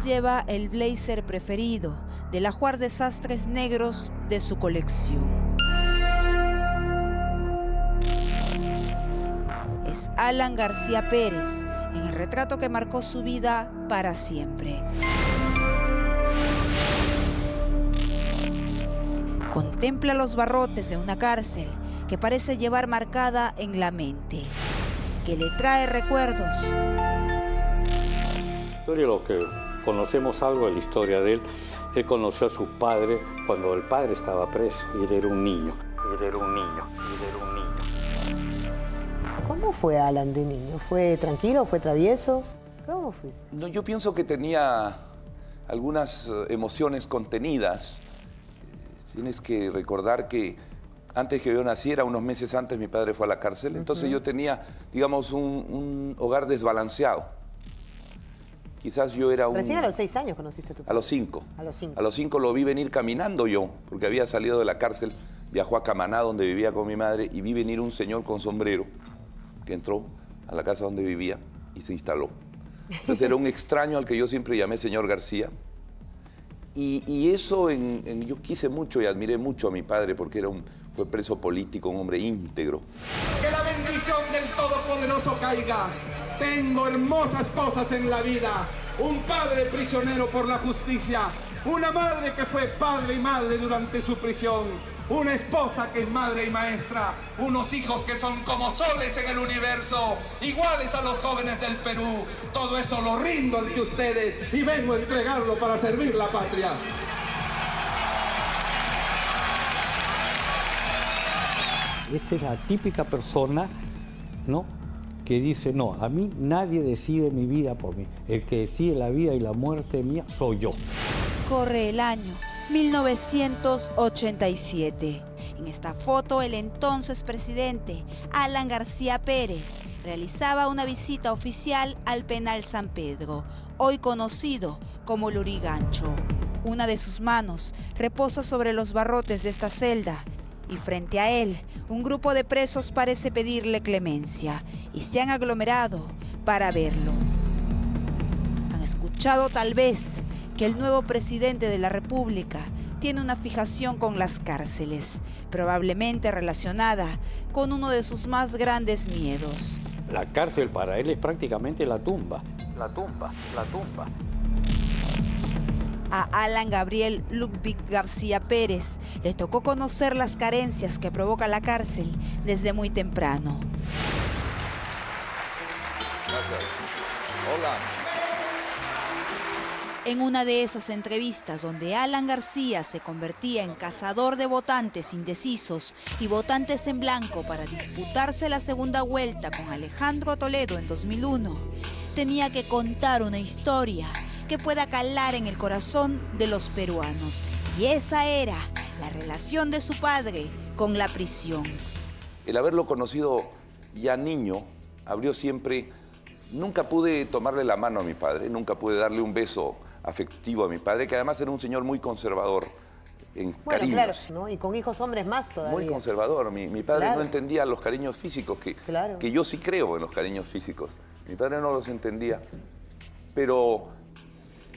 lleva el blazer preferido del ajuar de sastres negros de su colección. Es Alan García Pérez, en el retrato que marcó su vida para siempre. Contempla los barrotes de una cárcel que parece llevar marcada en la mente, que le trae recuerdos. Lo que conocemos algo de la historia de él, él conoció a su padre cuando el padre estaba preso y él era un niño. ¿Cómo fue Alan de niño? ¿Fue tranquilo? ¿Fue travieso? ¿Cómo fuiste? No, yo pienso que tenía algunas emociones contenidas. Tienes que recordar que antes que yo naciera, unos meses antes, mi padre fue a la cárcel. Entonces yo tenía, digamos, un hogar desbalanceado. Quizás yo era un... Recién a los 6 años conociste a tu padre. A los 5. A los 5. A los 5 lo vi venir caminando yo, porque había salido de la cárcel, viajó a Camaná, donde vivía con mi madre, y vi venir un señor con sombrero que entró a la casa donde vivía y se instaló. Entonces era un extraño al que yo siempre llamé señor García. Y eso yo quise mucho y admiré mucho a mi padre porque fue preso político, un hombre íntegro. Que la bendición del Todopoderoso caiga. Tengo hermosas cosas en la vida. Un padre prisionero por la justicia. Una madre que fue padre y madre durante su prisión. Una esposa que es madre y maestra. Unos hijos que son como soles en el universo. Iguales a los jóvenes del Perú. Todo eso lo rindo ante ustedes y vengo a entregarlo para servir la patria. Esta es la típica persona, ¿no?, que dice, no, a mí nadie decide mi vida por mí. El que decide la vida y la muerte mía soy yo. Corre el año 1987. En esta foto, el entonces presidente, Alan García Pérez, realizaba una visita oficial al penal San Pedro, hoy conocido como Lurigancho. Una de sus manos reposa sobre los barrotes de esta celda y frente a él, un grupo de presos parece pedirle clemencia y se han aglomerado para verlo. Han escuchado tal vez que el nuevo presidente de la República tiene una fijación con las cárceles, probablemente relacionada con uno de sus más grandes miedos. La cárcel para él es prácticamente la tumba. La tumba. A Alan Gabriel Ludwig García Pérez le tocó conocer las carencias que provoca la cárcel desde muy temprano. Gracias. Hola. En una de esas entrevistas donde Alan García se convertía en cazador de votantes indecisos y votantes en blanco para disputarse la segunda vuelta con Alejandro Toledo en 2001, tenía que contar una historia que pueda calar en el corazón de los peruanos. Y esa era la relación de su padre con la prisión. El haberlo conocido ya niño abrió siempre... Nunca pude tomarle la mano a mi padre, nunca pude darle un beso afectivo a mi padre, que además era un señor muy conservador en cariños. Claro, ¿no? Y con hijos hombres más todavía. Muy conservador. Mi padre Claro. no entendía los cariños físicos, que yo sí creo en los cariños físicos. Mi padre no los entendía. Pero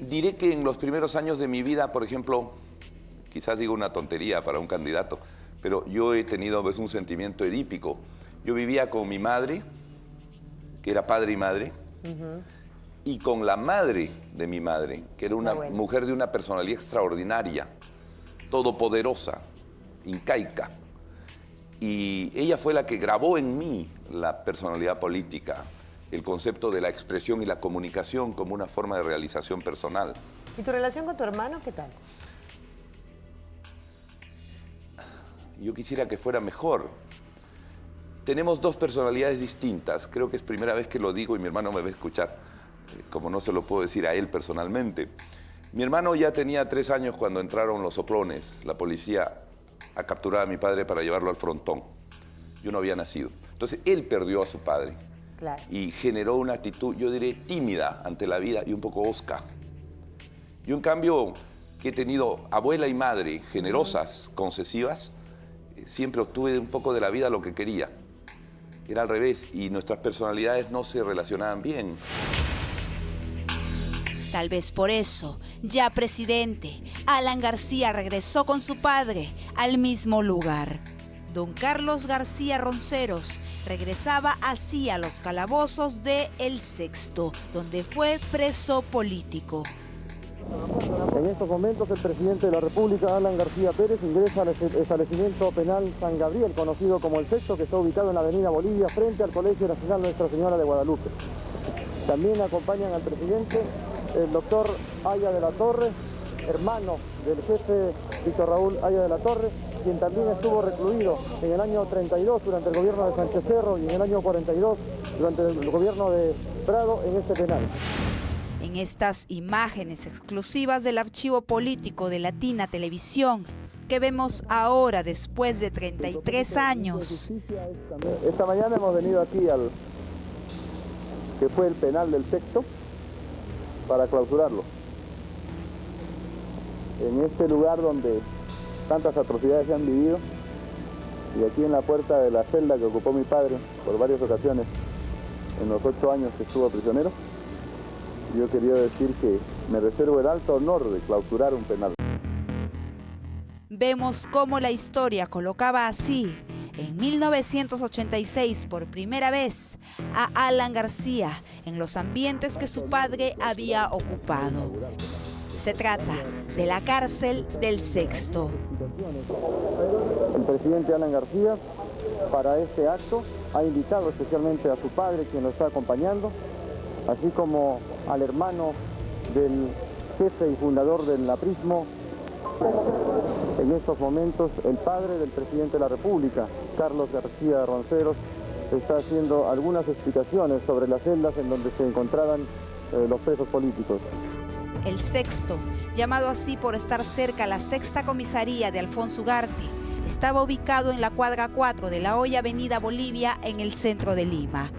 diré que en los primeros años de mi vida, por ejemplo, quizás digo una tontería para un candidato, pero yo he tenido pues, un sentimiento edípico. Yo vivía con mi madre, que era padre y madre, y con la madre de mi madre, que era una mujer de una personalidad extraordinaria, todopoderosa, incaica. Y ella fue la que grabó en mí la personalidad política, el concepto de la expresión y la comunicación como una forma de realización personal. ¿Y tu relación con tu hermano qué tal? Yo quisiera que fuera mejor. Tenemos dos personalidades distintas. Creo que es primera vez que lo digo y mi hermano me va a escuchar, como no se lo puedo decir a él personalmente. Mi hermano ya tenía 3 años cuando entraron los soplones, la policía, a capturar a mi padre para llevarlo al frontón. Yo no había nacido. Entonces, él perdió a su padre. Claro. Y generó una actitud, yo diré, tímida ante la vida y un poco hosca. Yo, en cambio, que he tenido abuela y madre generosas, concesivas, siempre obtuve un poco de la vida lo que quería. Era al revés y nuestras personalidades no se relacionaban bien. Tal vez por eso, ya presidente, Alan García regresó con su padre al mismo lugar. Don Carlos García Ronceros regresaba así a los calabozos de El Sexto, donde fue preso político. En estos momentos el presidente de la República, Alan García Pérez, ingresa al establecimiento penal San Gabriel, conocido como El Sexto, que está ubicado en la avenida Bolivia, frente al Colegio Nacional Nuestra Señora de Guadalupe. También acompañan al presidente el doctor Haya de la Torre, hermano del jefe Víctor Raúl Haya de la Torre, quien también estuvo recluido en el año 32 durante el gobierno de Sánchez Cerro y en el año 42 durante el gobierno de Prado en este penal. En estas imágenes exclusivas del archivo político de Latina Televisión, que vemos ahora después de 33 años. Esta mañana hemos venido aquí al que fue el penal del Sexto para clausurarlo. En este lugar donde tantas atrocidades se han vivido, y aquí en la puerta de la celda que ocupó mi padre por varias ocasiones en los 8 años que estuvo prisionero, yo quería decir que me reservo el alto honor de clausurar un penal. Vemos cómo la historia colocaba así, en 1986, por primera vez, a Alan García en los ambientes que su padre había ocupado. Se trata de la cárcel del Sexto. El presidente Alan García, para este acto, ha invitado especialmente a su padre, quien lo está acompañando, así como al hermano del jefe y fundador del aprismo. En estos momentos, el padre del presidente de la República, Carlos García Ronceros, está haciendo algunas explicaciones sobre las celdas en donde se encontraban los presos políticos. El Sexto, llamado así por estar cerca a la sexta comisaría de Alfonso Ugarte, estaba ubicado en la cuadra 4 de la hoy Avenida Bolivia, en el centro de Lima.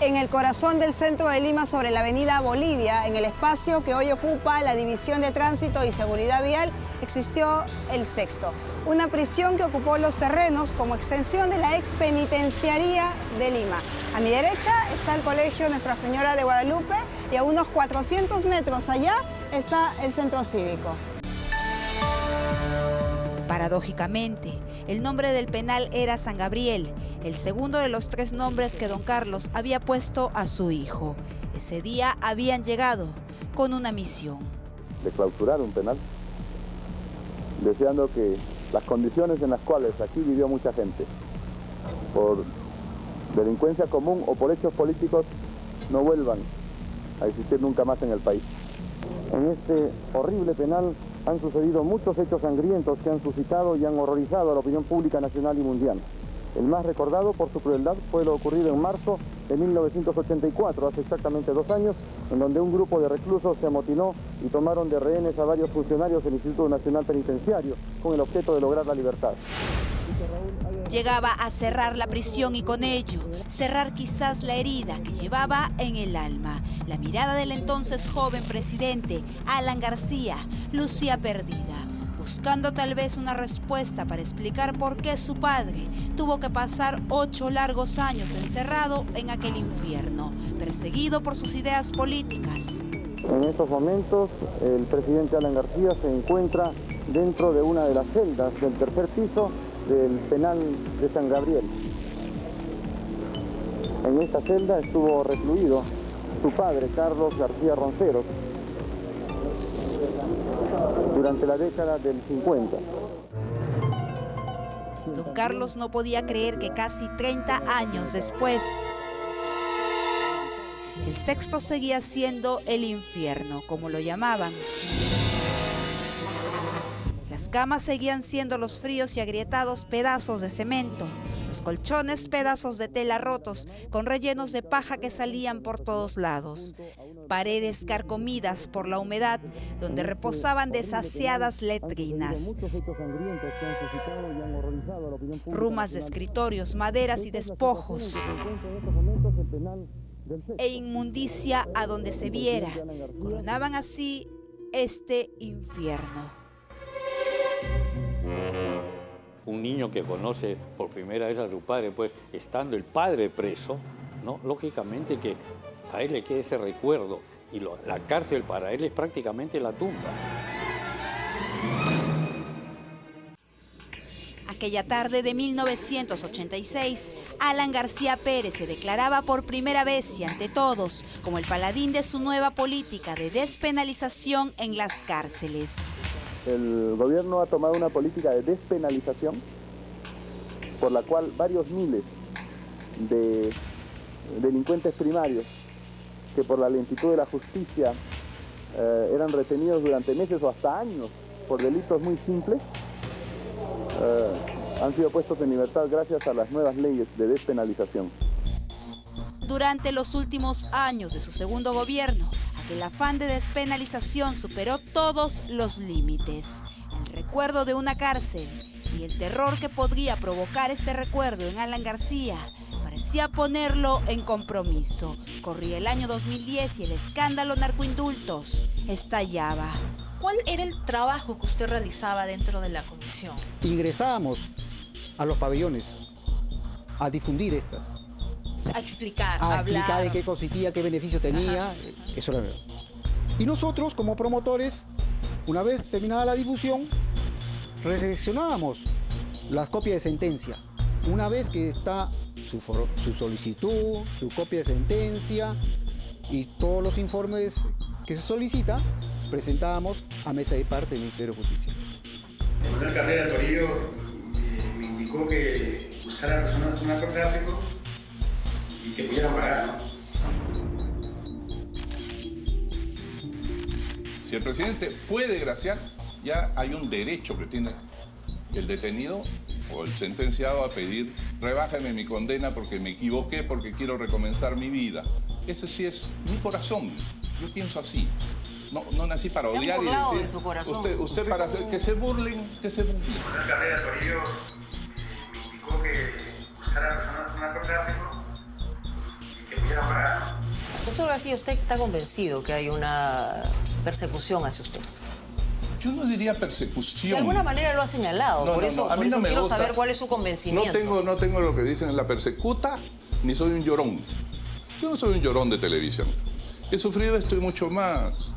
En el corazón del centro de Lima, sobre la avenida Bolivia, en el espacio que hoy ocupa la División de Tránsito y Seguridad Vial, existió El Sexto, una prisión que ocupó los terrenos como extensión de la ex penitenciaría de Lima. A mi derecha está el Colegio Nuestra Señora de Guadalupe y a unos 400 metros allá está el Centro Cívico. Paradójicamente, el nombre del penal era San Gabriel, el segundo de los 3 nombres que don Carlos había puesto a su hijo. Ese día habían llegado con una misión. De clausurar un penal, deseando que las condiciones en las cuales aquí vivió mucha gente, por delincuencia común o por hechos políticos, no vuelvan a existir nunca más en el país. En este horrible penal han sucedido muchos hechos sangrientos que han suscitado y han horrorizado a la opinión pública nacional y mundial. El más recordado por su crueldad fue lo ocurrido en marzo de 1984, hace exactamente 2 años, en donde un grupo de reclusos se amotinó y tomaron de rehenes a varios funcionarios del Instituto Nacional Penitenciario con el objeto de lograr la libertad. Llegaba a cerrar la prisión y con ello cerrar quizás la herida que llevaba en el alma. La mirada del entonces joven presidente, Alan García, lucía perdida, buscando tal vez una respuesta para explicar por qué su padre tuvo que pasar 8 largos años encerrado en aquel infierno, perseguido por sus ideas políticas. En estos momentos, el presidente Alan García se encuentra dentro de una de las celdas del tercer piso del penal de San Gabriel. En esta celda estuvo recluido su padre, Carlos García Ronceros, durante la década del 50. Don Carlos no podía creer que casi 30 años después, el Sexto seguía siendo el infierno, como lo llamaban. Las camas seguían siendo los fríos y agrietados pedazos de cemento, los colchones pedazos de tela rotos con rellenos de paja que salían por todos lados, paredes carcomidas por la humedad donde reposaban desasiadas letrinas, rumas de escritorios, maderas y despojos, e inmundicia a donde se viera. Coronaban así este infierno. Un niño que conoce por primera vez a su padre, pues estando el padre preso, ¿no? Lógicamente que a él le queda ese recuerdo Y la cárcel para él es prácticamente la tumba. Aquella tarde de 1986, Alan García Pérez se declaraba por primera vez y ante todos como el paladín de su nueva política de despenalización en las cárceles. El gobierno ha tomado una política de despenalización por la cual varios miles de delincuentes primarios que por la lentitud de la justicia eran retenidos durante meses o hasta años por delitos muy simples, han sido puestos en libertad gracias a las nuevas leyes de despenalización. Durante los últimos años de su segundo gobierno, aquel afán de despenalización superó todos los límites. El recuerdo de una cárcel y el terror que podría provocar este recuerdo en Alan García parecía ponerlo en compromiso. Corría el año 2010 y el escándalo narcoindultos estallaba. ¿Cuál era el trabajo que usted realizaba dentro de la comisión? Ingresábamos a los pabellones a difundir estas. A explicar, a hablar. Explicar de qué consistía, qué beneficio tenía. Ajá. Eso era. Y nosotros, como promotores, una vez terminada la difusión, recepcionábamos las copias de sentencia. Una vez que está su solicitud, su copia de sentencia y todos los informes que se solicita, presentábamos a mesa de parte del Ministerio de Justicia. El coronel Carrera Torillo me indicó que buscara personas con narcotráfico y que pudieran pagar, ¿no? Si el presidente puede graciar, ya hay un derecho que tiene el detenido o el sentenciado a pedir: rebájame mi condena porque me equivoqué, porque quiero recomenzar mi vida. Ese sí es mi corazón. Yo pienso así. No nací para odiar y decir... de su corazón. Usted para que se burlen, que se burlen. El coronel Carrera Torillo me indicó que buscara personas con narcotráfico y que pudieran pagar. Doctor García, ¿usted está convencido que hay una persecución hacia usted? Yo no diría persecución. De alguna manera lo ha señalado, por eso quiero saber cuál es su convencimiento. No tengo lo que dicen la persecuta, ni soy un llorón. Yo no soy un llorón de televisión. He sufrido esto y mucho más.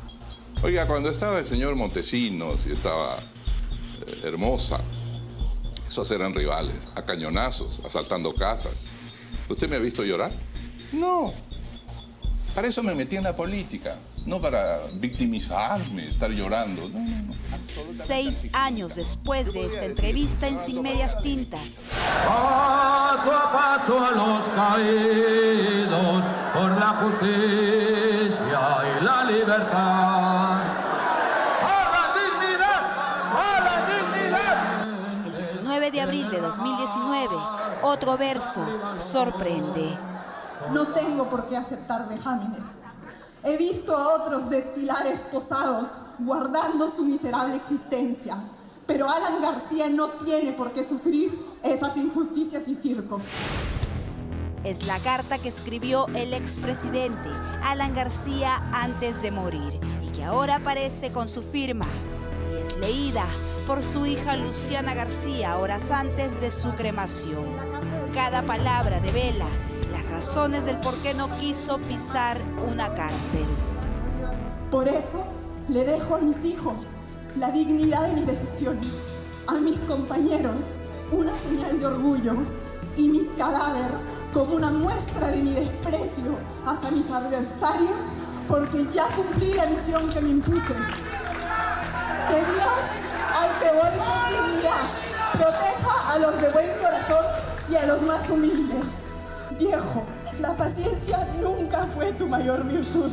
Oiga, cuando estaba el señor Montesinos y estaba Hermosa, esos eran rivales, a cañonazos, asaltando casas. ¿Usted me ha visto llorar? No. Para eso me metí en la política, no para victimizarme, estar llorando. No. 6 años después de esta entrevista en Sin Medias Tintas. Paso a paso a los caídos por la justicia y la libertad. ¡A la dignidad! El 19 de abril de 2019, otro verso sorprende. No tengo por qué aceptar vejámenes. He visto a otros desfilar esposados, guardando su miserable existencia. Pero Alan García no tiene por qué sufrir esas injusticias y circos. Es la carta que escribió el expresidente Alan García antes de morir y que ahora aparece con su firma y es leída por su hija Luciana García horas antes de su cremación. Cada palabra devela las razones del por qué no quiso pisar una cárcel. Por eso le dejo a mis hijos la dignidad de mis decisiones, a mis compañeros una señal de orgullo y mi cadáver como una muestra de mi desprecio hacia mis adversarios, porque ya cumplí la misión que me impuse. Que Dios, al que voy con dignidad, proteja a los de buen corazón y a los más humildes. Viejo, la paciencia nunca fue tu mayor virtud,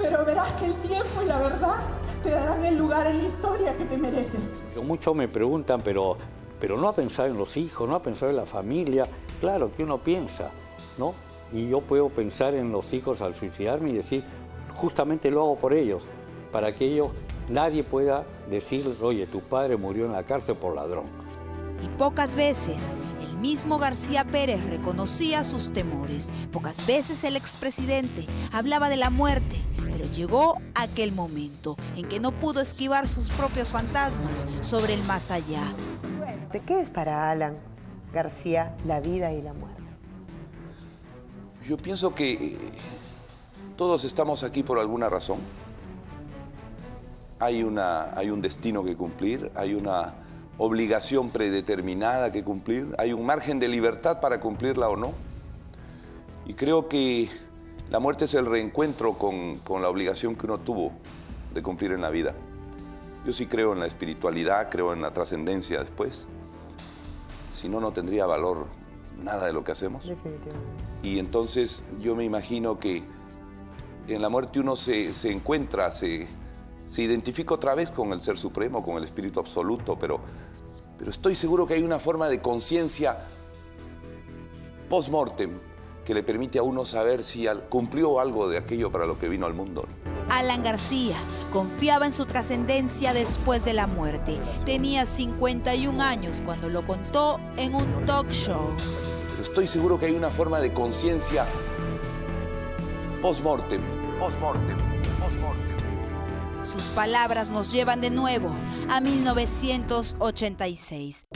pero verás que el tiempo y la verdad te darán el lugar en la historia que te mereces. Muchos me preguntan, pero no ha pensado en los hijos, no ha pensado en la familia. Claro que uno piensa, ¿no? Y yo puedo pensar en los hijos al suicidarme y decir, justamente lo hago por ellos, para que nadie pueda decir, oye, tu padre murió en la cárcel por ladrón. Y pocas veces el mismo García Pérez reconocía sus temores. Pocas veces el expresidente hablaba de la muerte, pero llegó aquel momento en que no pudo esquivar sus propios fantasmas sobre el más allá. ¿De qué es para Alan García la vida y la muerte? Yo pienso que Todos estamos aquí por alguna razón. Hay un destino que cumplir, hay una obligación predeterminada que cumplir, hay un margen de libertad para cumplirla o no. Y creo que la muerte es el reencuentro con la obligación que uno tuvo de cumplir en la vida. Yo sí creo en la espiritualidad, creo en la trascendencia después. Si no, no tendría valor nada de lo que hacemos. Definitivamente. Y entonces yo me imagino que en la muerte uno se encuentra, se identifica otra vez con el Ser Supremo, con el Espíritu Absoluto, pero estoy seguro que hay una forma de conciencia post-mortem que le permite a uno saber si cumplió algo de aquello para lo que vino al mundo. Alan García confiaba en su trascendencia después de la muerte. Tenía 51 años cuando lo contó en un talk show. Pero estoy seguro que hay una forma de conciencia post-mortem. Sus palabras nos llevan de nuevo a 1986.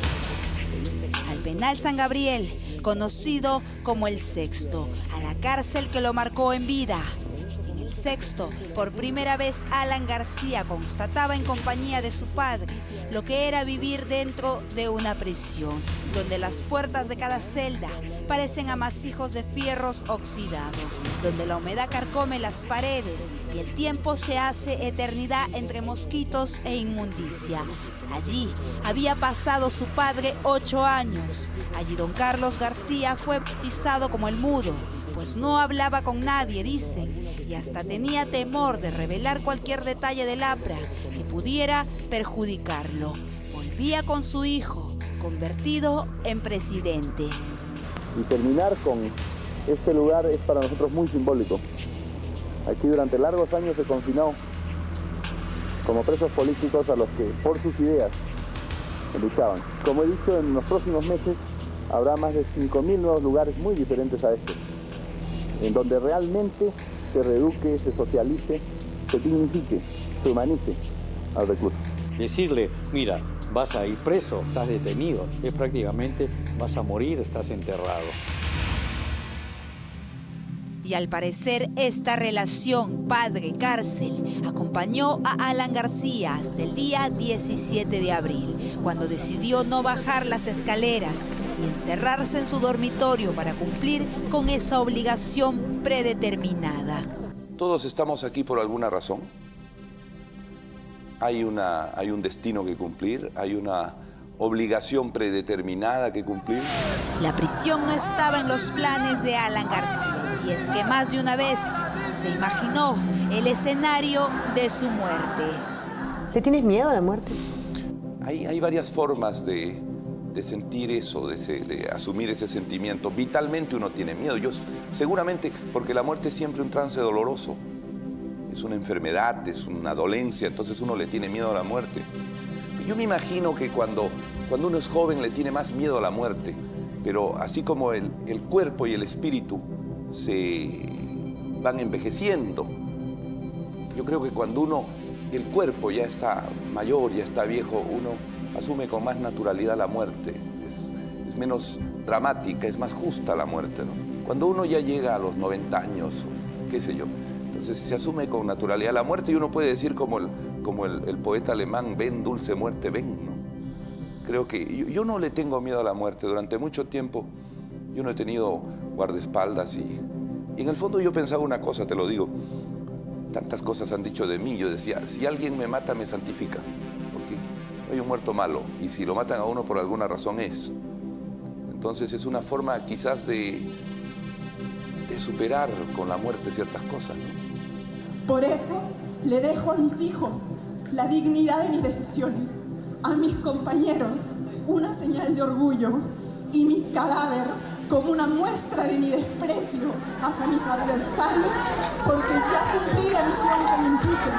Al penal San Gabriel, conocido como el Sexto, a la cárcel que lo marcó en vida. En el Sexto, por primera vez Alan García constataba en compañía de su padre lo que era vivir dentro de una prisión, donde las puertas de cada celda parecen amasijos de fierros oxidados, donde la humedad carcome las paredes y el tiempo se hace eternidad entre mosquitos e inmundicia. Allí había pasado su padre 8 años. Allí don Carlos García fue bautizado como el mudo, pues no hablaba con nadie, dicen, y hasta tenía temor de revelar cualquier detalle del APRA que pudiera perjudicarlo. Volvía con su hijo, convertido en presidente. Y terminar con este lugar es para nosotros muy simbólico. Aquí durante largos años se confinó como presos políticos a los que por sus ideas luchaban. Como he dicho, en los próximos meses habrá más de 5.000 nuevos lugares muy diferentes a este, en donde realmente se reeduque, se socialice, se dignifique, se humanice al recluso. Decirle, mira, vas a ir preso, estás detenido, es prácticamente vas a morir, estás enterrado. Y al parecer esta relación padre-cárcel acompañó a Alan García hasta el día 17 de abril, cuando decidió no bajar las escaleras y encerrarse en su dormitorio para cumplir con esa obligación predeterminada. Todos estamos aquí por alguna razón. Hay un destino que cumplir, hay una obligación predeterminada que cumplir. La prisión no estaba en los planes de Alan García, y es que más de una vez se imaginó el escenario de su muerte. ¿Le tienes miedo a la muerte? Hay varias formas de sentir eso, de asumir ese sentimiento. Vitalmente uno tiene miedo. Seguramente, porque la muerte es siempre un trance doloroso. Es una enfermedad, es una dolencia, entonces uno le tiene miedo a la muerte. Yo me imagino que cuando uno es joven le tiene más miedo a la muerte, pero así como el cuerpo y el espíritu se van envejeciendo, yo creo que cuando el cuerpo ya está mayor, ya está viejo, uno asume con más naturalidad la muerte. Es menos dramática, es más justa la muerte, ¿no? Cuando uno ya llega a los 90 años, qué sé yo, entonces se asume con naturalidad la muerte y uno puede decir como el poeta alemán, ven dulce muerte, ven, ¿no? Creo que yo no le tengo miedo a la muerte. Durante mucho tiempo yo no he tenido guardaespaldas y en el fondo yo pensaba una cosa, te lo digo, tantas cosas han dicho de mí, yo decía, si alguien me mata me santifica, porque hay un muerto malo y si lo matan a uno por alguna razón es. Entonces es una forma quizás de superar con la muerte ciertas cosas, ¿no? Por eso le dejo a mis hijos la dignidad de mis decisiones, a mis compañeros una señal de orgullo y mi cadáver como una muestra de mi desprecio hacia mis adversarios, porque ya cumplí la misión que me impuse.